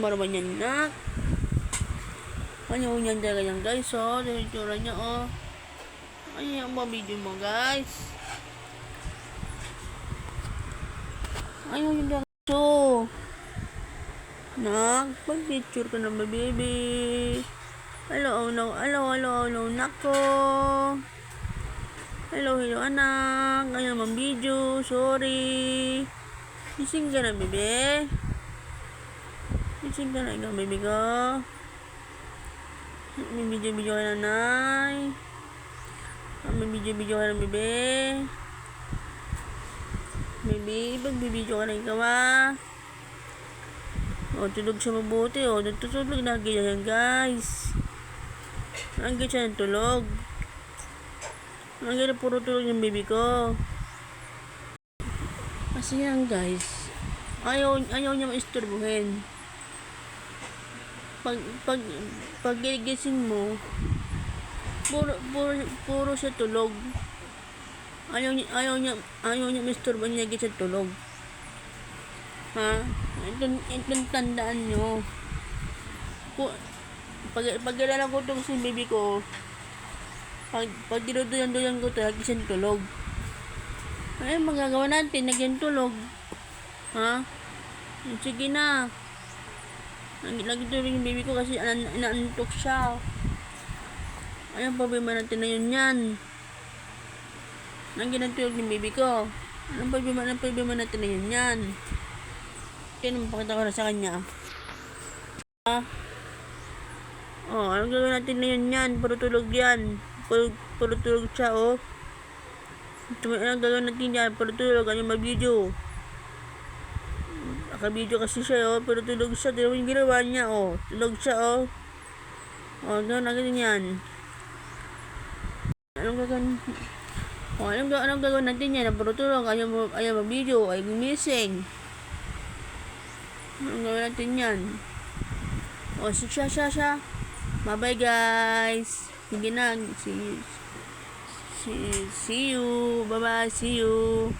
mo naman yan, nak. Ano yan talaga yan, guys, oh. Yung itsura niya, oh. Ano yung mga video mo, guys? Ano yung talaga, so. Nak, pag-picture ka na ba, baby? Hello, nako. Hello, anak. Ayaw mang video, sorry. Gising ka na, bebe? Gising ka na, ikaw, baby ko? May video ka na, nay? May video ka na, bebe? Baby, pag-video ka na, ikaw, ah? O, tulog siya mabuti, o. Natutulog na ganyan, guys. Nanggit siya ng tulog. Nanggit na puro tulog yung baby ko. Kasi yan, guys. Ayaw niya maisturbuhin. Pag gigising mo, puro siya tulog. Ayaw niya maisturbuhin niya siya tulog. Ha? Itong tandaan nyo. Pag kilala ko itong si baby ko, pag dinuduyan ko ito, lagi siyang tulog. Ay, magagawa natin, nagyan tulog. Ha? Sige na. Lagi tulog yung baby ko kasi inaantok siya. Ayun, problema natin na yun yan. Nagyan tulog yung baby ko. Anong problema natin na yun yan? Kaya pakita ko na sa kanya. Ha? Oh, anong gagawin natin na yun yan? Puro tulog yan. Puro tulog siya, oh. Anong gagawin natin yan? Puro tulog. Ano yung mag-video? Naka-video kasi siya, oh. Puro tulog siya. Di naman yung ginawa niya, oh. Tulog siya, oh. Oh, gano'n na ganyan yan. Anong gagawin? Oh, anong gagawin natin yan? Puro tulog. Ayaw mag-video. Ayaw gumising. Anong gawin natin yan? O, siya. Bye-bye, guys. Sige na. See you. Bye-bye. See you.